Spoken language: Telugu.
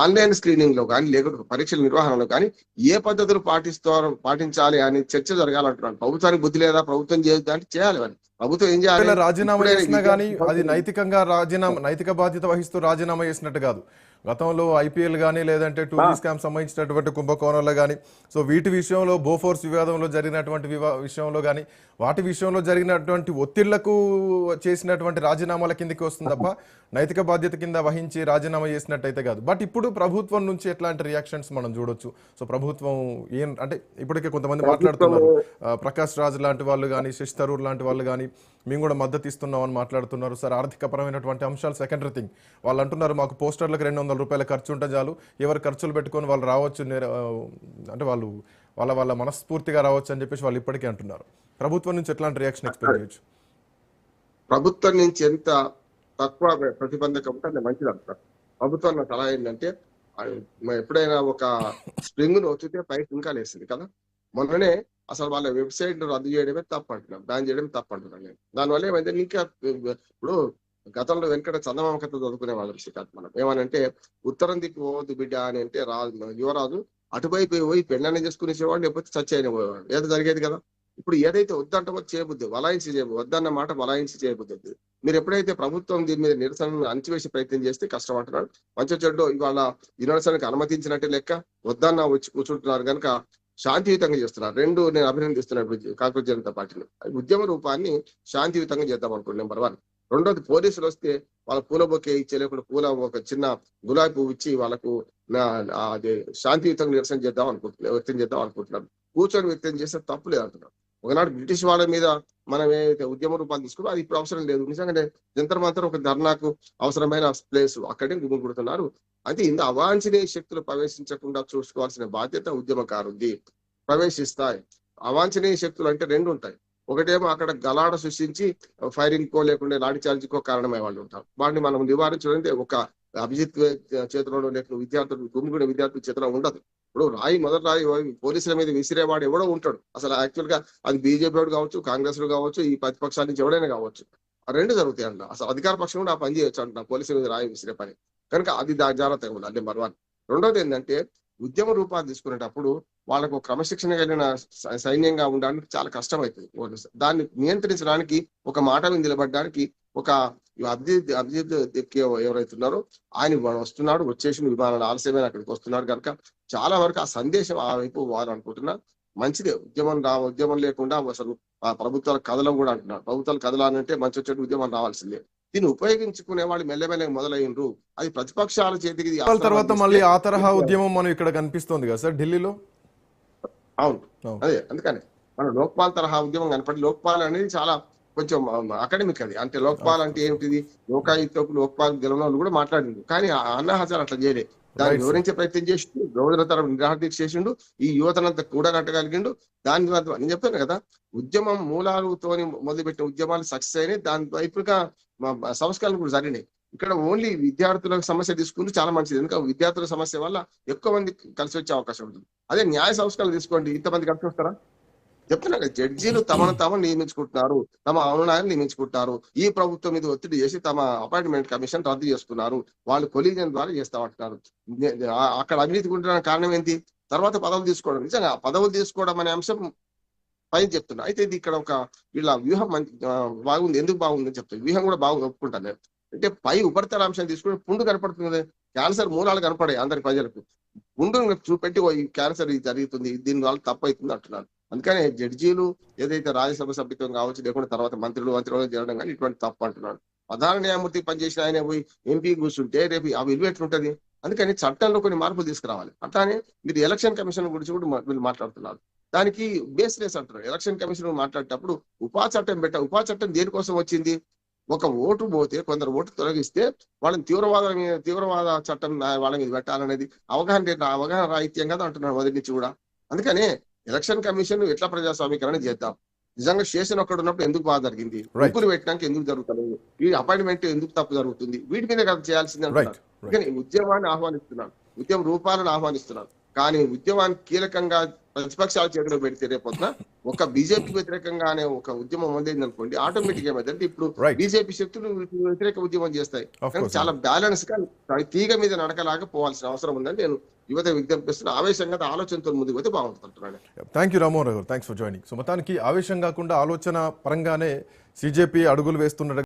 ఆన్లైన్ స్క్రీనింగ్ లో కానీ లేకపోతే పరీక్షల నిర్వహణలో కానీ ఏ పద్ధతులు పాటించాలి అని చర్చ జరగాలంటున్నాను. ప్రభుత్వానికి బుద్ధి లేదా, ప్రభుత్వం చేయదు అంటే చేయాలి. అని ప్రభుత్వం ఏం చేయాలి? రాజీనామా చేసినా గానీ అది నైతికంగా నైతిక బాధ్యత వహిస్తూ రాజీనామా చేసినట్టు కాదు. గతంలో ఐపీఎల్ కానీ లేదంటే టూరిస్ట్ స్కామ్ సంబంధించినటువంటి కుంభకోణంలో కానీ, సో వీటి విషయంలో బోఫోర్స్ వివాదంలో జరిగినటువంటి విషయంలో కానీ, వాటి విషయంలో జరిగినటువంటి ఒత్తిళ్లకు చేసినటువంటి రాజీనామాల కిందకి వస్తుంది తప్ప నైతిక బాధ్యత కింద వహించి రాజీనామా చేసినట్టయితే కాదు. బట్ ఇప్పుడు ప్రభుత్వం నుంచి ఎట్లాంటి రియాక్షన్స్ మనం చూడొచ్చు. సో ప్రభుత్వం ఏం అంటే ఇప్పటికే కొంతమంది మాట్లాడుతున్నారు, ప్రకాష్ రాజ్ లాంటి వాళ్ళు కానీ, శశి థరూర్ లాంటి వాళ్ళు కానీ మేము కూడా మద్దతు ఇస్తున్నాం అని మాట్లాడుతున్నారు. సార్ ఆర్థికపరమైనటువంటి అంశాలు సెకండరీ థింగ్. వాళ్ళు అంటున్నారు మాకు పోస్టర్లకు 200 రూపాయల ఖర్చు ఉంటే చాలు, ఎవరు ఖర్చులు పెట్టుకొని వాళ్ళు రావచ్చు, అంటే వాళ్ళు వాళ్ళ మనస్ఫూర్తిగా రావచ్చు అని చెప్పేసి వాళ్ళు ఇప్పటికే అంటున్నారు. ప్రభుత్వం నుంచి ఎట్లాంటి రియాక్షన్ ఎక్స్పెక్ట్ చేయొచ్చు? ప్రభుత్వం నుంచి ఎంత తక్కువ ప్రతిబంధకం ఉంటే అది మంచిది అంటారు. ప్రభుత్వం నాకు అలా ఏంటంటే ఎప్పుడైనా ఒక స్ప్రింగ్ ను వచ్చితే పైకి ఇంకా లేస్తుంది కదా. మొన్ననే అసలు వాళ్ళ వెబ్సైట్ రద్దు చేయడమే తప్పు అంటున్నాను, బ్యాన్ చేయడం తప్పు అంటున్నాను నేను. దానివల్ల ఏమైంది, ఇంకా ఇప్పుడు గతంలో వెనకట చందమామ కథ చదువుకునే వాళ్ళం శ్రీకాంత్. మనం ఏమనంటే ఉత్తరం దిక్కు పోవద్దు బిడ్డ అని అంటే యువరాజు అటువైపు పోయి పెళ్ళని చేసుకునేసేవాడు, లేకపోతే చచ్చి పోయేవాడు. ఏదో జరిగేది కదా. ఇప్పుడు ఏదైతే వద్దంటో చేయబుద్ది, వలాయించి చేయబుద్ది, వద్దన్న మాట వలాయించి చేయబుద్ది. మీరు ఎప్పుడైతే ప్రభుత్వం దీని మీద నిరసనను అణచివేసే ప్రయత్నం చేస్తే కష్టం అంటున్నాడు. మంచి చెడ్డో ఇవాళ ఈ నిరసనకు అనుమతించినట్టే లెక్క, వద్దన్న వచ్చి కూర్చుంటున్నారు కనుక శాంతియుతంగా చేస్తున్నారు. రెండు నేను అభినందిస్తున్నాను కాంగ్రెస్ జనతా పార్టీని. ఉద్యమ రూపాన్ని శాంతియుతంగా చేద్దాం అనుకోండి, నెంబర్ 1. రెండోది, పోలీసులు వస్తే వాళ్ళ పూల బొకే ఇచ్చే, లేకుండా పూల ఒక చిన్న గులాబీ పువ్వు ఇచ్చి వాళ్ళకు అదే శాంతియుతంగా నిరసన వ్యక్తం చేద్దాం అనుకుంటున్నారు. కూర్చొని వ్యక్తం చేస్తే తప్పు లేదు అంటున్నారు. ఒకనాడు బ్రిటిష్ వాళ్ళ మీద మనం ఏదైతే ఉద్యమ రూపాన్ని తీసుకున్నా అది ఇప్పుడు అవసరం లేదు. నిజంగానే జంతర్ మంతర్ ఒక ధర్నాకు అవసరమైన ప్లేస్, అక్కడే గుమిగూడుతున్నారు. అయితే ఇంత అవాంఛనీయ శక్తులు ప్రవేశించకుండా చూసుకోవాల్సిన బాధ్యత ఉద్యమకారుంది. ప్రవేశిస్తాయి అవాంఛనీయ శక్తులు అంటే 2 ఉంటాయి. ఒకటేమో అక్కడ గలాడ సృష్టించి ఫైరింగ్ కో లేకుండా లాఠీ చార్జికో కారణమై వాళ్ళు ఉంటారు. వాటిని మనం నివారించడం ఒక అభిజిత్ చేతిలో లేకుండా విద్యార్థులు గుమిగూడిన విద్యార్థుల చేతిలో ఉండదు. ఇప్పుడు మొదటి రాయి పోలీసుల మీద విసిరేవాడు ఎవడో ఉంటాడు. అసలు యాక్చువల్ గా అది బీజేపీ వాడు కావచ్చు, కాంగ్రెస్ కావచ్చు, ఈ ప్రతిపక్షాల నుంచి ఎవడైనా కావచ్చు. ఆ 2 జరుగుతాయి అంట. అసలు అధికార పక్షం కూడా ఆ పని చేయొచ్చు అంట, పోలీసుల మీద రాయి విసిరే పని. కనుక అది జాగ్రత్తగా ఉండాలి, నెంబర్ 1. రెండోది ఏంటంటే ఉద్యమ రూపాన్ని తీసుకునేటప్పుడు వాళ్ళకు క్రమశిక్షణ కలిగిన సైన్యంగా ఉండడానికి చాలా కష్టం అవుతుంది. దాన్ని నియంత్రించడానికి, ఒక మాట మీద నిలబడడానికి ఒక అభిజిత్ ఎవరైతే ఉన్నారో ఆయన వస్తున్నాడు, వచ్చేసి విమానాలు ఆలస్యమైన అక్కడికి వస్తున్నాడు కనుక చాలా వరకు ఆ సందేశం ఆ వైపు వారు అనుకుంటున్నారు. మంచిదే, ఉద్యమం లేకుండా అసలు ఆ ప్రభుత్వాల కథలం కూడా అంటున్నారు. ప్రభుత్వాలు కదలాలంటే మంచి వచ్చే ఉద్యమం రావాల్సిందే. దీన్ని ఉపయోగించుకునే వాళ్ళు మెల్లమెల్లగా మొదలైనరు. అది ప్రతిపక్షాల చేతికి తర్వాత మళ్ళీ ఆ తరహా ఉద్యమం మనం ఇక్కడ కనిపిస్తుంది కదా సార్ ఢిల్లీలో. అవును, అదే అందుకని మనం లోక్పాల్ తరహా ఉద్యమం కనపడి, లోక్పాల్ అనేది చాలా కొంచెం అకాడమిక్. అది అంటే లోక్పాల్ అంటే ఏమిటిది, లోకాయుక్తకు లోక్పాల్ గెలవడం కూడా మాట్లాడిండు. కానీ అన్నా హజార్ అట్లా చేయలే. దాన్ని వివరించే ప్రయత్నం చేసిండు, రోజుల తరం నిరాహార దీక్ష చేసిండు, ఈ యువతనంతా కూడా కట్టగలిగిండు. దాని ద్వారా నేను చెప్పాను కదా, ఉద్యమం మూలాలతోని మొదలుపెట్టిన ఉద్యమాలు సక్సెస్ అయినాయి. దాని వైపుగా సంస్కరణలు కూడా జరిగినాయి. ఇక్కడ ఓన్లీ విద్యార్థుల సమస్య తీసుకుంటే చాలా మంచిది, ఎందుకంటే విద్యార్థుల సమస్య వల్ల ఎక్కువ మంది కలిసి వచ్చే అవకాశం ఉంటుంది. అదే న్యాయ సంస్కరణలు తీసుకోండి, ఇంతమంది కలిసి వస్తారా? చెప్తున్నా కదా, జడ్జీలు తమను నియమించుకుంటున్నారు, తమ అనునాయాన్ని నియమించుకుంటున్నారు. ఈ ప్రభుత్వం మీద ఒత్తిడి చేసి తమ అపాయింట్మెంట్ కమిషన్ రద్దు చేసుకున్నారు. వాళ్ళు కొలీజన్ ద్వారా చేస్తామంటున్నారు. అక్కడ అవినీతి ఉండడానికి కారణం ఏంటి? తర్వాత పదవులు తీసుకోవడం. నిజంగా పదవులు తీసుకోవడం అనే అంశం పైన చెప్తున్నా. అయితే ఇది ఇక్కడ ఒక వీళ్ళ వ్యూహం బాగుంది. ఎందుకు బాగుంది అని చెప్తాను. వ్యూహం కూడా బాగుంది, ఒప్పుకుంటాను నేను. అంటే పై ఉపరితల అంశం తీసుకుని పుండు కనపడుతుంది, క్యాన్సర్ మూలాలు కనపడాయి అందరి ప్రజలకు. పుండును చూపెట్టి క్యాన్సర్ ఇది జరుగుతుంది, దీని వల్ల తప్పు అవుతుంది అంటున్నారు. అందుకనే జడ్జీలు ఏదైతే రాజ్యసభ సభ్యత్వం కావచ్చు, లేకుండా తర్వాత మంత్రులు చేయడం కానీ ఇటువంటి తప్పు అంటున్నాడు. ప్రధాన న్యాయమూర్తి పనిచేసిన ఆయన పోయి ఎంపీ కూర్చుంటే రేపు ఆ విలువ ఎట్లుంటది? అందుకని చట్టంలో కొన్ని మార్పులు తీసుకురావాలి. అట్లానే మీరు ఎలక్షన్ కమిషన్ గురించి కూడా వీళ్ళు మాట్లాడుతున్నారు. దానికి బేస్లెస్ అంటున్నారు. ఎలక్షన్ కమిషన్ మాట్లాడేటప్పుడు ఉపా చట్టం దేనికోసం వచ్చింది? ఒక ఓటు పోతే కొందరు ఓటు తొలగిస్తే వాళ్ళని తీవ్రవాద చట్టం వాళ్ళ మీద పెట్టాలనేది అవగాహన రాహిత్యం కదా అంటున్నారు మొదటి నుంచి కూడా. అందుకనే ఎలక్షన్ కమిషన్ ఎట్లా ప్రజాస్వామీకరణ చేద్దాం. నిజంగా స్టేషన్ ఒక్కడ ఉన్నప్పుడు ఎందుకు బాగా జరిగింది, ముగ్గురు పెట్టినాక ఎందుకు జరుగుతుంది, ఈ అపాయింట్మెంట్ ఎందుకు తప్పు జరుగుతుంది, వీటి మీద కదా చేయాల్సింది అంటున్నారు. కానీ ఉద్యమాన్ని ఆహ్వానిస్తున్నాను, ఉద్యమ రూపాలను ఆహ్వానిస్తున్నాను. కానీ ఉద్యమాన్ని కీలకంగా ప్రతిపక్షాల చేతిలో పెడితే రేపొద్దున ఒక బీజేపీ వ్యతిరేకంగానే ఒక ఉద్యమం మొదలైంది అనుకోండి, ఆటోమేటిక్ ఏమైందంటే ఇప్పుడు రైట్. బీజేపీ శక్తులు వ్యతిరేక ఉద్యమం చేస్తాయి. Of కానీ course, చాలా బ్యాలెన్స్ గా తీగ మీద నడకలాగా పోవాల్సిన అవసరం ఉందని నేను యువత విజ్ఞప్తిస్తున్న. ఆవేశంగా ఆలోచనతో ముందుకు పోతే బాగుంటుంది అంటున్నాను. థ్యాంక్ యూ రామ్మోహన్ రావు గారు, థ్యాంక్స్ ఫర్ జాయినింగ్. సో మొత్తానికి ఆవేశం కాకుండా ఆలోచన పరంగానే సిజేపీ అడుగులు వేస్తున్నట్టు